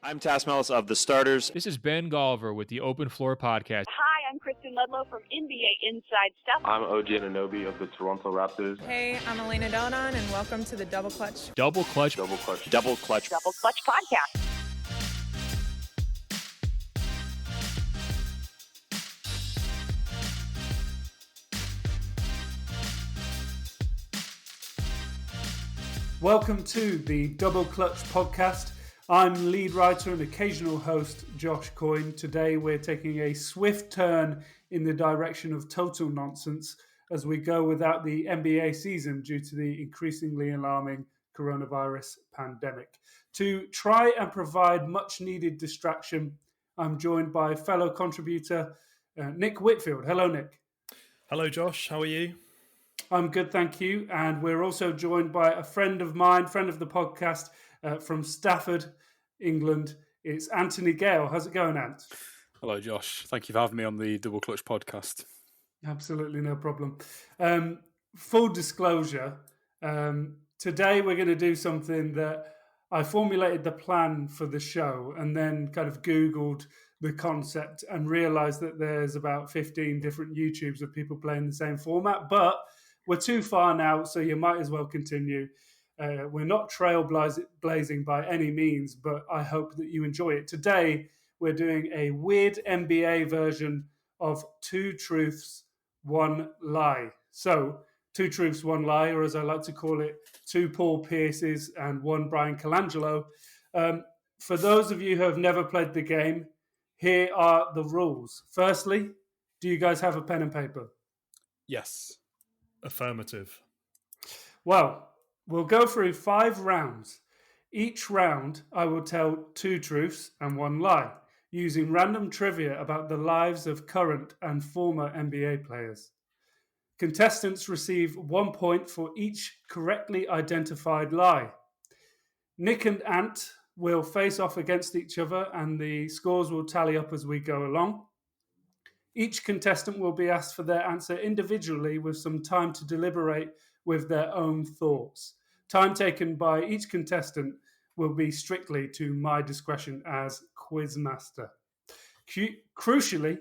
I'm Tasmelis of The Starters. This is Ben Golliver with the Open Floor Podcast. Hi, I'm Kristen Ludlow from NBA Inside Stuff. I'm OG Anunoby of the Toronto Raptors. Hey, I'm Elena Donan, and welcome to the Double Clutch. Double Clutch. Double Clutch Podcast. Welcome to the Double Clutch Podcast. I'm lead writer and occasional host Josh Coyne. Today we're taking a swift turn in the direction of total nonsense as we go without the NBA season due to the increasingly alarming coronavirus pandemic. To try and provide much needed distraction, I'm joined by fellow contributor Nick Whitfield. Hello, Nick. Hello, Josh. How are you? I'm good, thank you. And we're also joined by a friend of mine, friend of the podcast, from Stafford, England. It's Anthony Gale. How's it going, Ant? Hello, Josh. Thank you for having me on the Double Clutch podcast. Absolutely no problem. Full disclosure, today we're going to do something that I formulated the plan for the show and then kind of Googled the concept and realised that there's about 15 different YouTubes of people playing the same format, but we're too far now, so you might as well continue. We're not trailblazing by any means, but I hope that you enjoy it. Today, we're doing a weird NBA version of Two Truths, One Lie. So, Two Truths, One Lie, or as I like to call it, two Paul Pierces and one Brian Colangelo. For those of you who have never played the game, here are the rules. Firstly, do you guys have a pen and paper? Yes. Affirmative. Well, we'll go through 5 rounds. Each round, I will tell 2 truths and 1 lie, using random trivia about the lives of current and former NBA players. Contestants receive 1 point for each correctly identified lie. Nick and Ant will face off against each other, and the scores will tally up as we go along. Each contestant will be asked for their answer individually with some time to deliberate with their own thoughts. Time taken by each contestant will be strictly to my discretion as quizmaster. Crucially,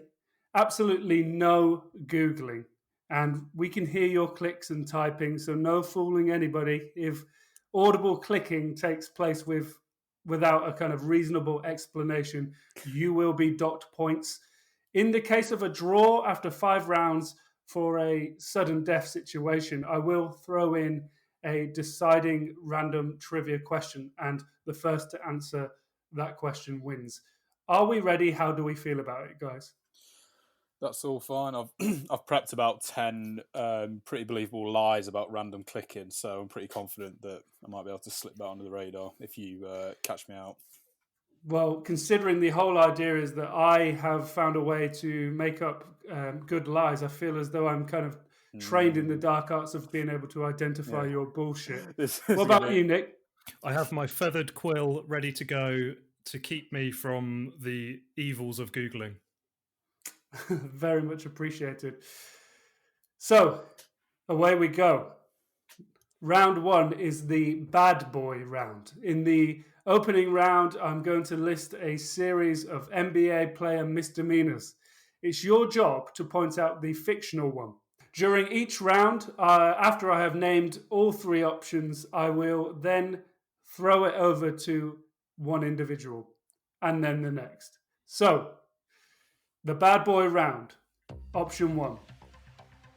absolutely no Googling. And we can hear your clicks and typing, so no fooling anybody. If audible clicking takes place without a kind of reasonable explanation, you will be docked points. In the case of a draw after 5 rounds for a sudden death situation, I will throw in a deciding random trivia question, and the first to answer that question wins. Are we ready? How do we feel about it, guys? That's all fine. I've prepped about 10 pretty believable lies about random clicking, so I'm pretty confident that I might be able to slip that under the radar if you catch me out. Well, considering the whole idea is that I have found a way to make up good lies, I feel as though I'm kind of trained in the dark arts of being able to identify your bullshit. What about you, Nick? I have my feathered quill ready to go to keep me from the evils of Googling. Very much appreciated. So, away we go. Round 1 is the bad boy round. In the opening round, I'm going to list a series of NBA player misdemeanors. It's your job to point out the fictional one. During each round, after I have named all 3 options, I will then throw it over to one individual and then the next. So, the bad boy round. Option 1.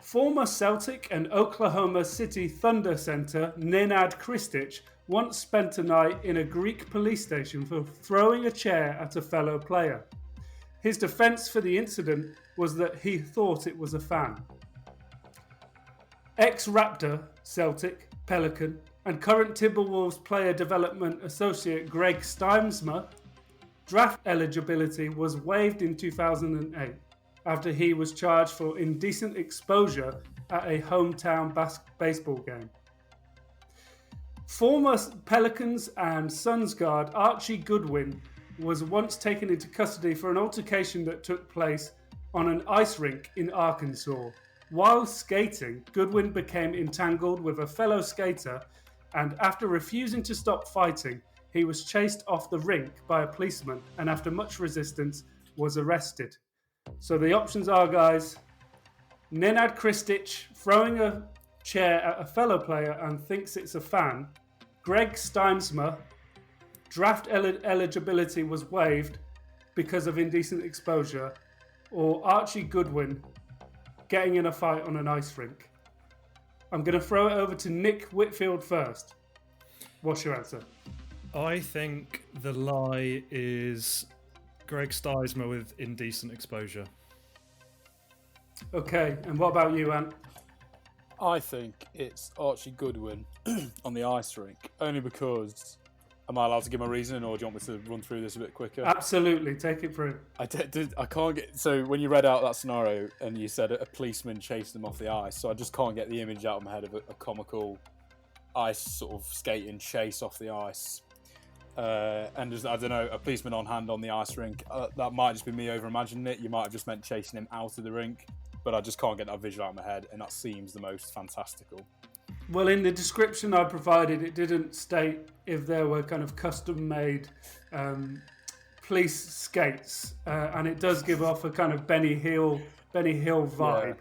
Former Celtic and Oklahoma City Thunder center Nenad Kristic once spent a night in a Greek police station for throwing a chair at a fellow player. His defense for the incident was that he thought it was a fan. Ex-Raptor, Celtic, Pelican, and current Timberwolves player development associate Greg Steinsma draft eligibility was waived in 2008 after he was charged for indecent exposure at a hometown baseball game. Former Pelicans and Suns guard Archie Goodwin was once taken into custody for an altercation that took place on an ice rink in Arkansas. While skating, Goodwin became entangled with a fellow skater, and after refusing to stop fighting, he was chased off the rink by a policeman and after much resistance was arrested. So the options are, guys, Nenad Kristic throwing a chair at a fellow player and thinks it's a fan, Greg Steinsma, draft eligibility was waived because of indecent exposure, or Archie Goodwin getting in a fight on an ice rink. I'm going to throw it over to Nick Whitfield first. What's your answer? I think the lie is Greg Steinsma with indecent exposure. Okay, and what about you, Ant? I think it's Archie Goodwin on the ice rink, only because... Am I allowed to give my reason, or do you want me to run through this a bit quicker? Absolutely, take it through. I can't get... So when you read out that scenario and you said a policeman chased them off the ice, so I just can't get the image out of my head of a comical ice sort of skating chase off the ice. And just, I don't know, a policeman on hand on the ice rink. That might just be me over-imagining it. You might have just meant chasing him out of the rink, but I just can't get that visual out of my head, and that seems the most fantastical. Well, in the description I provided, it didn't state if there were kind of custom-made police skates, and it does give off a kind of Benny Hill vibe. Yeah.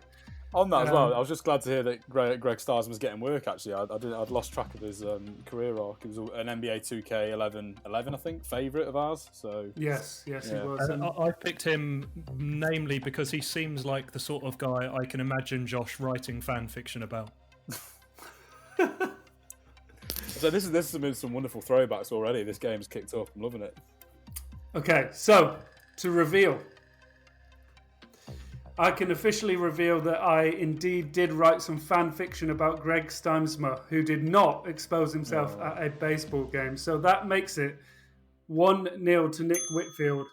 On that as well, I was just glad to hear that Greg Steinsma was getting work. Actually, I'd lost track of his career arc. He was an NBA 2K 11, I think, favourite of ours. So yes, yeah. He was. I picked him namely because he seems like the sort of guy I can imagine Josh writing fan fiction about. So this is some wonderful throwbacks already. This game's kicked off. I'm loving it. Okay, so to reveal, I can officially reveal that I indeed did write some fan fiction about Greg Steinsma, who did not expose himself at a baseball game. So that makes it 1-0 to Nick Whitfield.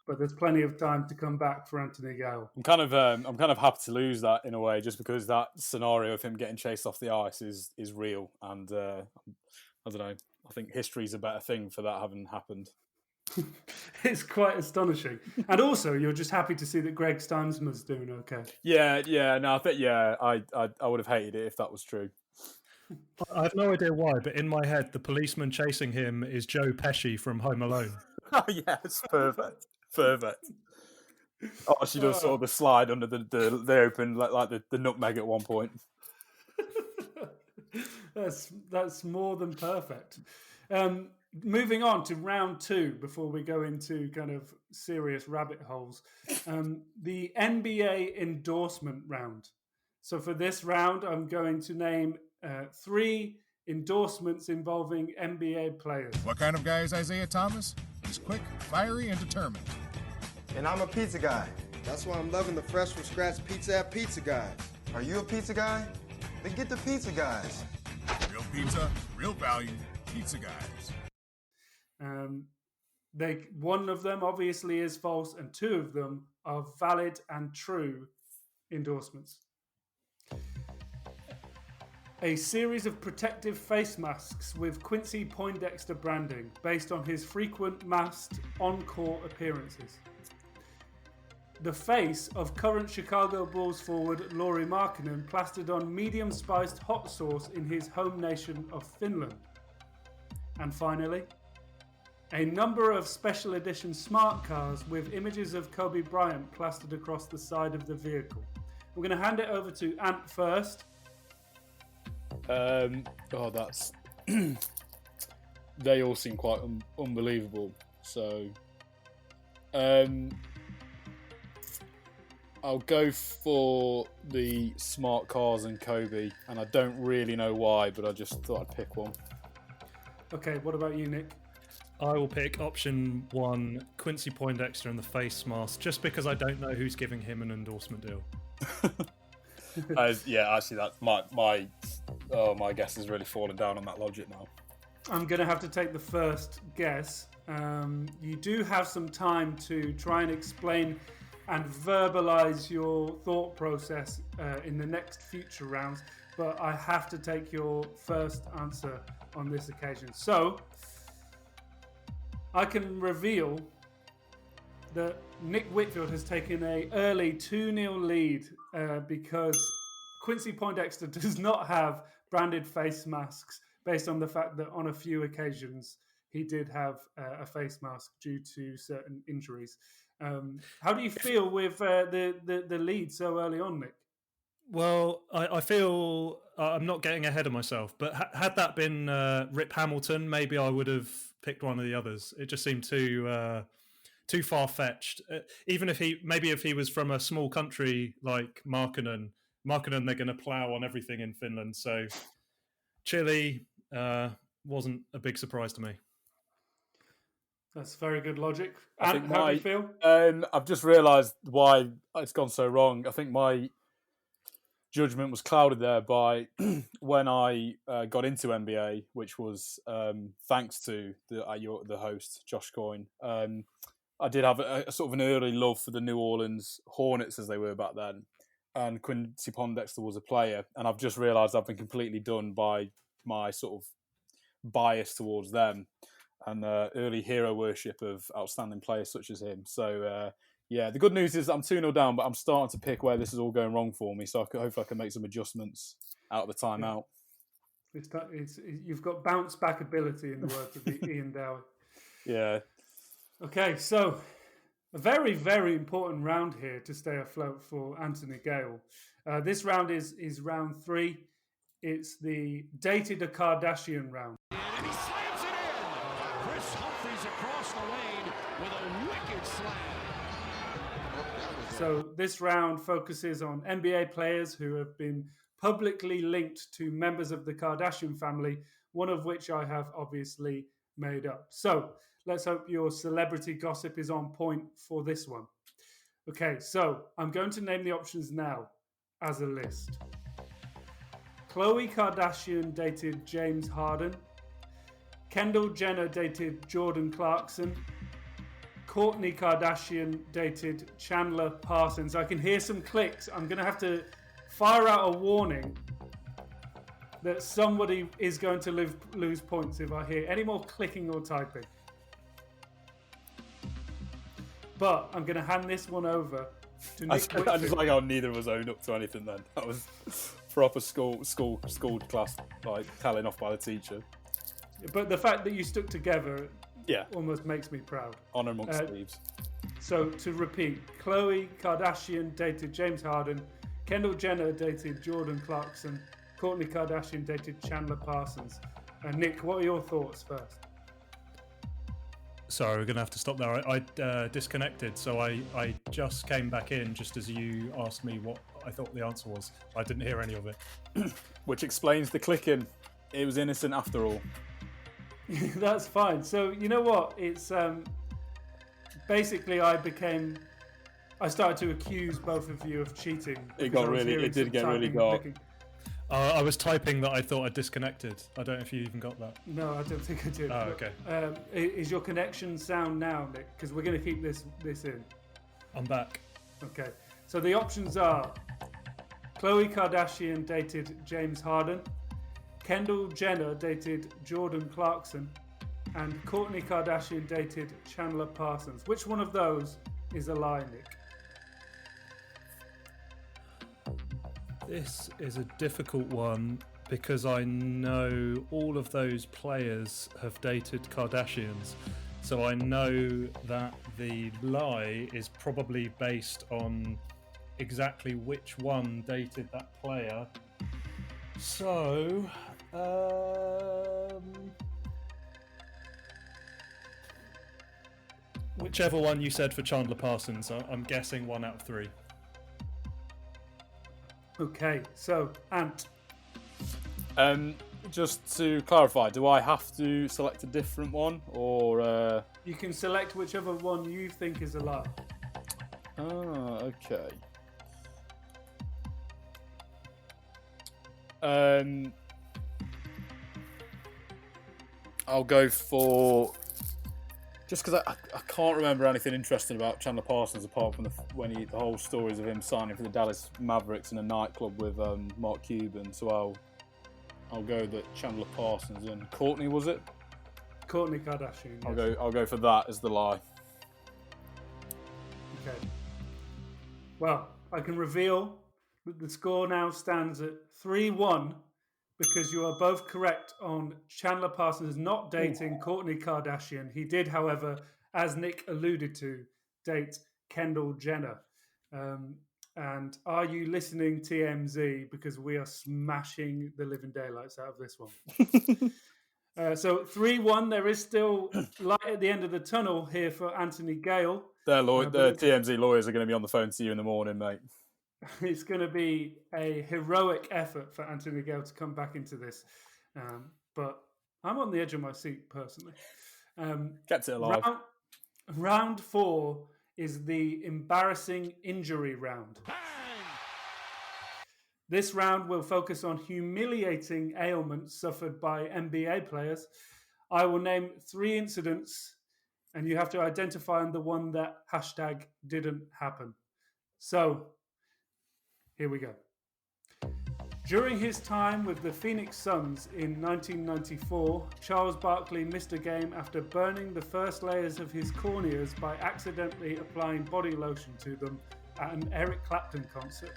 But there's plenty of time to come back for Anthony Gale. I'm kind of happy to lose that in a way, just because that scenario of him getting chased off the ice is real, and I don't know. I think history's a better thing for that having happened. It's quite astonishing, and also you're just happy to see that Greg Steinsma's doing okay. Yeah. No, I think I would have hated it if that was true. I have no idea why, but in my head, the policeman chasing him is Joe Pesci from Home Alone. Oh yes, perfect. Oh, she does sort of the slide under the open like the nutmeg at one point. That's more than perfect. Moving on to round 2 before we go into kind of serious rabbit holes. The NBA endorsement round. So for this round, I'm going to name 3 endorsements involving NBA players. What kind of guy is Isaiah Thomas? He's quick, fiery, and determined. And I'm a pizza guy. That's why I'm loving the fresh from scratch pizza at Pizza Guys. Are you a pizza guy? Then get the Pizza Guys. Real pizza, real value, Pizza Guys. One of them obviously is false, and 2 of them are valid and true endorsements. A series of protective face masks with Quincy Poindexter branding based on his frequent masked on-court appearances. The face of current Chicago Bulls forward Lauri Markkanen plastered on medium-spiced hot sauce in his home nation of Finland. And finally, a number of special edition smart cars with images of Kobe Bryant plastered across the side of the vehicle. We're going to hand it over to Ant first. That's they all seem quite unbelievable. So, I'll go for the smart cars and Kobe, and I don't really know why, but I just thought I'd pick one. Okay, what about you, Nick? I will pick option 1, Quincy Poindexter and the face mask, just because I don't know who's giving him an endorsement deal. Actually, that's my guess has really fallen down on that logic now. I'm going to have to take the first guess. You do have some time to try and explain and verbalize your thought process in the next future rounds, but I have to take your first answer on this occasion. So, I can reveal that Nick Whitfield has taken an early 2-0 lead because Quincy Poindexter does not have branded face masks, based on the fact that on a few occasions he did have a face mask due to certain injuries. How do you feel with the lead so early on, Nick? Well, I feel I'm not getting ahead of myself, but had that been Rip Hamilton, maybe I would have picked one of the others. It just seemed too far fetched. Even if he was from a small country like Markkanen, they're going to plough on everything in Finland. So Chile wasn't a big surprise to me. That's very good logic. I And think how do you feel? I've just realised why it's gone so wrong. I think my judgment was clouded there by when I got into NBA, which was thanks to the host Josh Coyne. I did have a sort of an early love for the New Orleans Hornets as they were back then, and Quincy Pondexter was a player. And I've just realised I've been completely done by my sort of bias towards them and early hero worship of outstanding players such as him. So. Yeah, the good news is I'm 2-0 down, but I'm starting to pick where this is all going wrong for me, so hopefully I can make some adjustments out of the timeout. You've got bounce back ability, in the words of Ian Dowie. Yeah. Okay, so a very, very important round here to stay afloat for Anthony Gale. This round is round 3. It's the Dated a Kardashian round. And he slams it in! Chris Humphries across the lane with a wicked slam. So this round focuses on NBA players who have been publicly linked to members of the Kardashian family, one of which I have obviously made up. So let's hope your celebrity gossip is on point for this one. Okay, so I'm going to name the options now as a list. Khloe Kardashian dated James Harden. Kendall Jenner dated Jordan Clarkson. Kourtney Kardashian dated Chandler Parsons. I can hear some clicks. I'm going to have to fire out a warning that somebody is going to lose points if I hear any more clicking or typing. But I'm going to hand this one over to Nick Whitfield. I just like how neither of us owned up to anything then. That was proper school class, like telling off by the teacher. But the fact that you stuck together... almost makes me proud. Honor amongst thieves. So to repeat, Khloe Kardashian dated James Harden, Kendall Jenner dated Jordan Clarkson, Kourtney Kardashian dated Chandler Parsons. Nick, what are your thoughts first? Sorry, we're going to have to stop there. I disconnected, so I just came back in just as you asked me what I thought the answer was. I didn't hear any of it. Which explains the clicking. It was innocent after all. That's fine. So you know what? It's basically I started to accuse both of you of cheating. It did get really dark. I was typing that I thought I disconnected. I don't know if you even got that. No, I don't think I did. Oh, okay. Is your connection sound now, Nick? Because we're going to keep this in. I'm back. Okay. So the options are: Khloe Kardashian dated James Harden. Kendall Jenner dated Jordan Clarkson, and Kourtney Kardashian dated Chandler Parsons. Which one of those is a lie, Nick? This is a difficult one because I know all of those players have dated Kardashians. So I know that the lie is probably based on exactly which one dated that player. So, whichever one you said for Chandler Parsons, I'm guessing 1 out of 3. Okay, so Ant. Just to clarify, do I have to select a different one, or you can select whichever one you think is a lie? Oh, okay. I'll go for, just because I can't remember anything interesting about Chandler Parsons apart from the whole stories of him signing for the Dallas Mavericks in a nightclub with Mark Cuban. So I'll go that Chandler Parsons and Kourtney, was it? Kourtney Kardashian. Yes. I'll go for that as the lie. Okay. Well, I can reveal that the score now stands at 3-1 because you are both correct on Chandler Parsons not dating Kourtney Kardashian. He did, however, as Nick alluded to, date Kendall Jenner. And are you listening, TMZ? Because we are smashing the living daylights out of this one. So 3-1. There is still light at the end of the tunnel here for Anthony Gale. The TMZ lawyers are going to be on the phone to you in the morning, mate. It's going to be a heroic effort for Anthony Gale to come back into this. But I'm on the edge of my seat, personally. Kept it alive. Round 4 is the embarrassing injury round. This round will focus on humiliating ailments suffered by NBA players. I will name 3 incidents, and you have to identify the one that #didn't happen. So, here we go. During his time with the Phoenix Suns in 1994, Charles Barkley missed a game after burning the first layers of his corneas by accidentally applying body lotion to them at an Eric Clapton concert.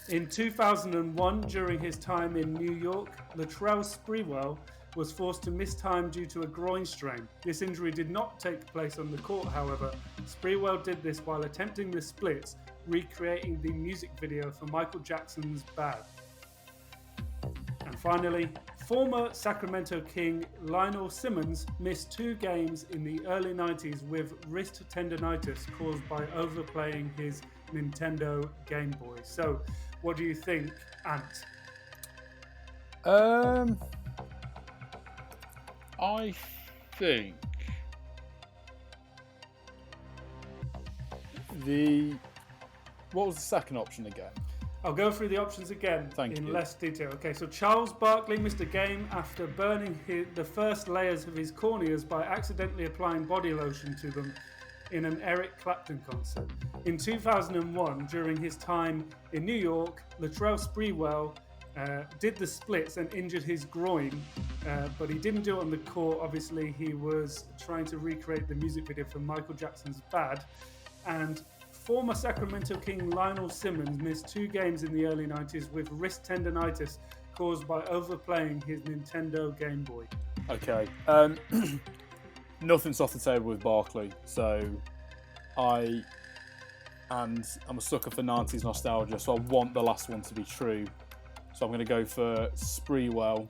In 2001, during his time in New York, Latrell Sprewell was forced to miss time due to a groin strain. This injury did not take place on the court, however. Sprewell did this while attempting the splits, recreating the music video for Michael Jackson's Bad. And finally, former Sacramento King Lionel Simmons missed 2 games in the early 90s with wrist tendonitis caused by overplaying his Nintendo Game Boy. So, what do you think, Ant? I think what was the second option again? I'll go through the options again in less detail. Okay, so Charles Barkley missed a game after burning the first layers of his corneas by accidentally applying body lotion to them in an Eric Clapton concert. In 2001, during his time in New York, Latrell Sprewell did the splits and injured his groin, but he didn't do it on the court. Obviously, he was trying to recreate the music video for Michael Jackson's Bad. And former Sacramento King Lionel Simmons missed 2 games in the early 90s with wrist tendonitis caused by overplaying his Nintendo Game Boy. Okay. Nothing's off the table with Barkley, so I'm a sucker for 90s nostalgia, so I want the last one to be true. So I'm going to go for Sprewell,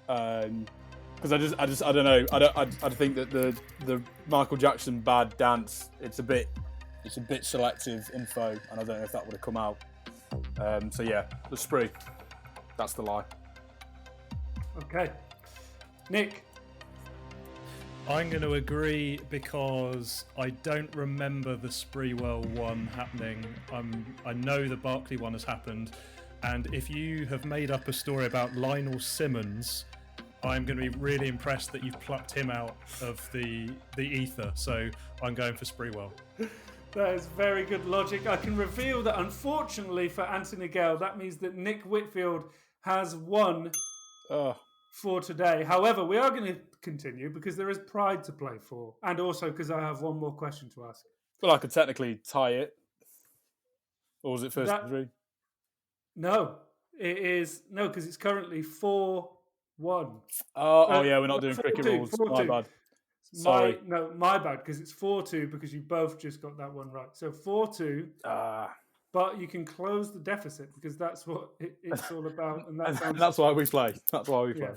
because I don't know. I think that the Michael Jackson Bad dance, it's a bit selective info, and I don't know if that would have come out. So yeah, the Spree. That's the lie. Okay, Nick. I'm going to agree because I don't remember the Sprewell one happening. I know the Barkley one has happened, and if you have made up a story about Lionel Simmons, I'm going to be really impressed that you've plucked him out of the ether. So I'm going for Sprewell. That is very good logic. I can reveal that, unfortunately for Anthony Gale, that means that Nick Whitfield has won for today. However, we are going to continue because there is pride to play for, and also because I have one more question to ask. Well, I could technically tie it. Or was it first degree? No, it is. No, because it's currently 4-1. Oh, yeah, we're not doing cricket rules. 4-2. My bad. Sorry. My bad, because it's 4-2 because you both just got that one right. So 4-2. But you can close the deficit because that's what it's all about. And that's why we play. That's why we play. Yeah.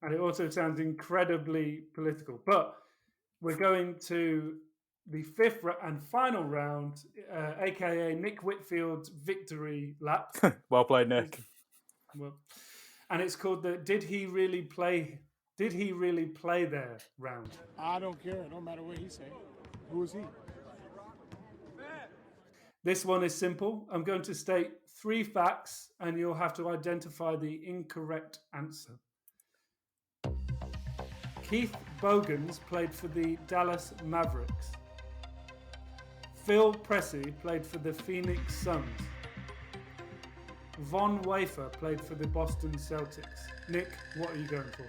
And it also sounds incredibly political. But we're going to the 5th and final round, a.k.a. Nick Whitfield's victory lap. Well played, Nick. And it's called the Did He Really Play There round. I don't care. It don't matter what he say. Who is he? This one is simple. I'm going to state 3 facts, and you'll have to identify the incorrect answer. Keith Bogans played for the Dallas Mavericks. Phil Pressey played for the Phoenix Suns. Von Wafer played for the Boston Celtics. Nick, what are you going for?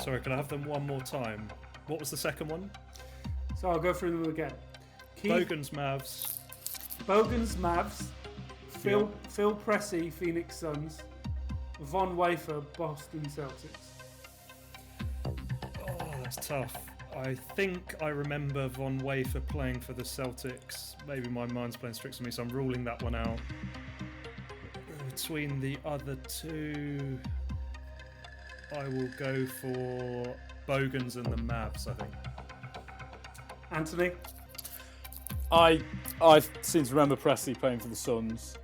Sorry, can I have them one more time? What was the second one? So I'll go through them again. Bogans Mavs. Bogans Mavs. Phil Pressey, Phoenix Suns. Von Wafer, Boston Celtics. Oh, that's tough. I think I remember Von Wafer playing for the Celtics. Maybe my mind's playing tricks on me, so I'm ruling that one out. Between the other two, I will go for Bogans and the Mavs, I think. Anthony? I seem to remember Presley playing for the Suns.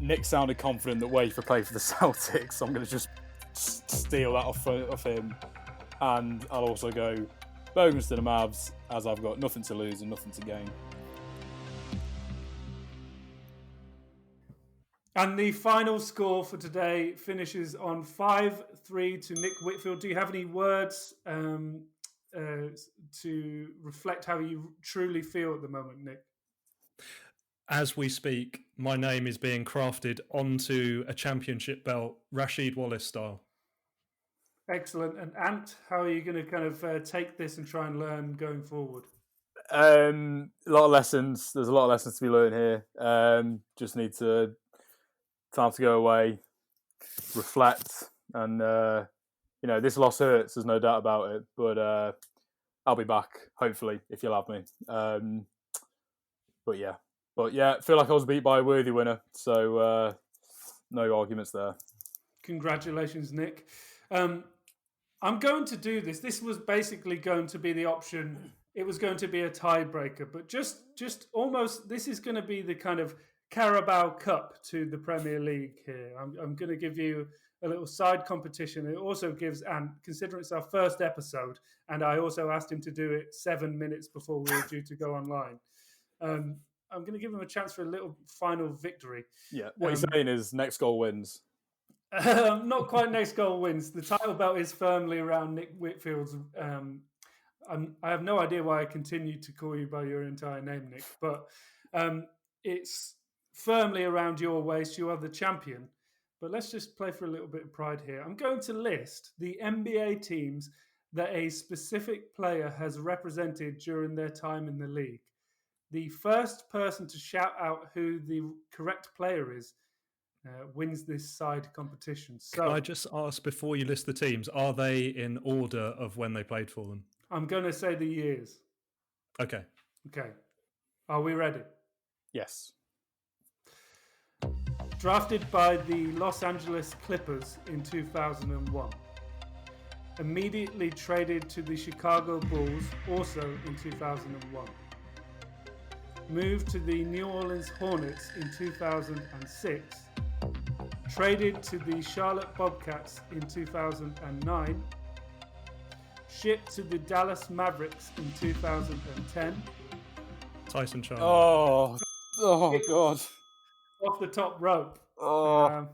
Nick sounded confident that Wafer played for the Celtics, so I'm going to just steal that off him. And I'll also go Bogans to the Mavs, as I've got nothing to lose and nothing to gain. And the final score for today finishes on 5-3 to Nick Whitfield. Do you have any words to reflect how you truly feel at the moment, Nick? As we speak, my name is being crafted onto a championship belt, Rasheed Wallace style. Excellent. And Ant, how are you going to kind of take this and try and learn going forward? A lot of lessons. There's a lot of lessons to be learned here. Just need time to go away, reflect, and this loss hurts. There's no doubt about it. But I'll be back, hopefully, if you'll have me. But yeah, I feel like I was beat by a worthy winner. So no arguments there. Congratulations, Nick. I'm going to do this. This was basically going to be the option. It was going to be a tiebreaker, but just almost, this is going to be the kind of Carabao Cup to the Premier League here. I'm going to give you a little side competition. It also gives Ant, considering it's our first episode, and I also asked him to do it 7 minutes before we were due to go online. I'm going to give him a chance for a little final victory. Yeah, what you're saying is next goal wins. Not quite next goal wins. The title belt is firmly around Nick Whitfield's. I have no idea why I continue to call you by your entire name, Nick, but it's firmly around your waist. You are the champion. But let's just play for a little bit of pride here. I'm going to list the NBA teams that a specific player has represented during their time in the league. The first person to shout out who the correct player is wins this side competition. So, can I just ask, before you list the teams, are they in order of when they played for them? I'm going to say the years. Okay. Are we ready? Yes. Drafted by the Los Angeles Clippers in 2001. Immediately traded to the Chicago Bulls, also in 2001. Moved to the New Orleans Hornets in 2006. Traded to the Charlotte Bobcats in 2009. Shipped to the Dallas Mavericks in 2010. Tyson Chandler. Oh God. Off the top rope. I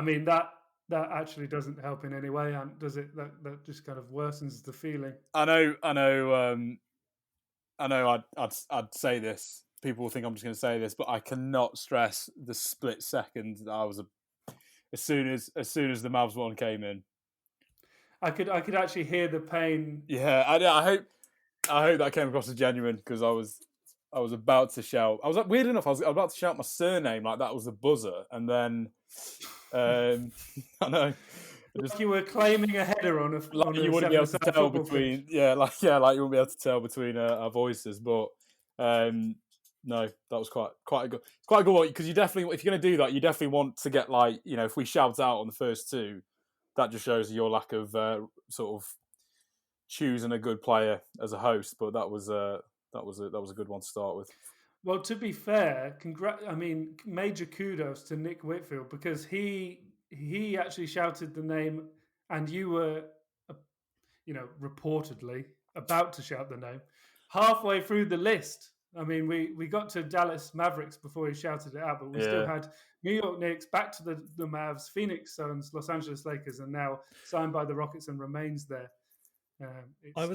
mean, that actually doesn't help in any way, does it? That just kind of worsens the feeling. I know. I'd say this. People will think I'm just going to say this, but I cannot stress the split second that I was as soon as the Mavs one came in. I could actually hear the pain. Yeah, I hope that came across as genuine, because I was about to shout. I was weird enough. I was about to shout my surname like that was the buzzer, and then I know. Just, you were claiming a header on a you wouldn't be able to tell between pitch. Like you wouldn't be able to tell between our voices, but no, that was quite a good one, because you definitely, if you're going to do that, you definitely want to get, like, if we shout out on the first two, that just shows your lack of sort of choosing a good player as a host. But that was a good one to start with. Well, to be fair, major kudos to Nick Whitfield, because he actually shouted the name, and you were, reportedly about to shout the name halfway through the list. I mean, we got to Dallas Mavericks before he shouted it out, but we still had New York Knicks, back to the Mavs, Phoenix Suns, Los Angeles Lakers, and now signed by the Rockets and remains there. I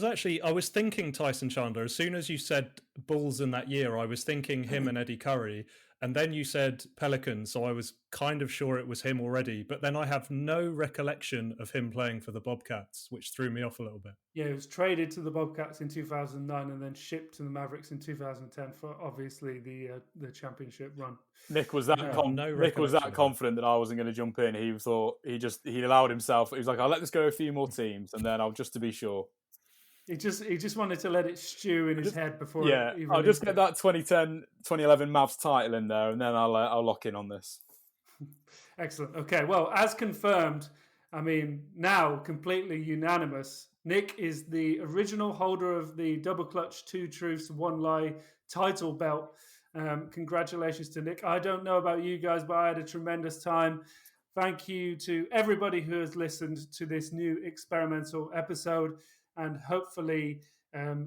was thinking Tyson Chandler. As soon as you said Bulls in that year, I was thinking him and Eddie Curry. and then you said Pelicans, so I was kind of sure it was him already. But then I have no recollection of him playing for the Bobcats, which threw me off a little bit. Yeah, he was traded to the Bobcats in 2009 and then shipped to the Mavericks in 2010 for obviously the championship run. Nick was that Nick was that confident that I wasn't going to jump in. He thought he allowed himself. He was like, "I'll let this go a few more teams, and then I'll just to be sure." He just wanted to let it stew in his head before. Yeah, I'll just get that 2010, 2011 Mavs title in there, and then I'll lock in on this. Excellent. Okay, well, as confirmed, I mean, now completely unanimous. Nick is the original holder of the Double Clutch 2 Truths, 1 Lie title belt. Congratulations to Nick. I don't know about you guys, but I had a tremendous time. Thank you to everybody who has listened to this new experimental episode. And hopefully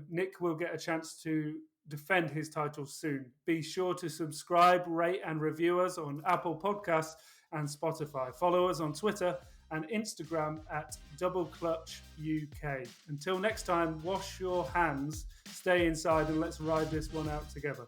Nick will get a chance to defend his title soon. Be sure to subscribe, rate and review us on Apple Podcasts and Spotify. Follow us on Twitter and Instagram at Double Clutch UK. Until next time, wash your hands, stay inside and let's ride this one out together.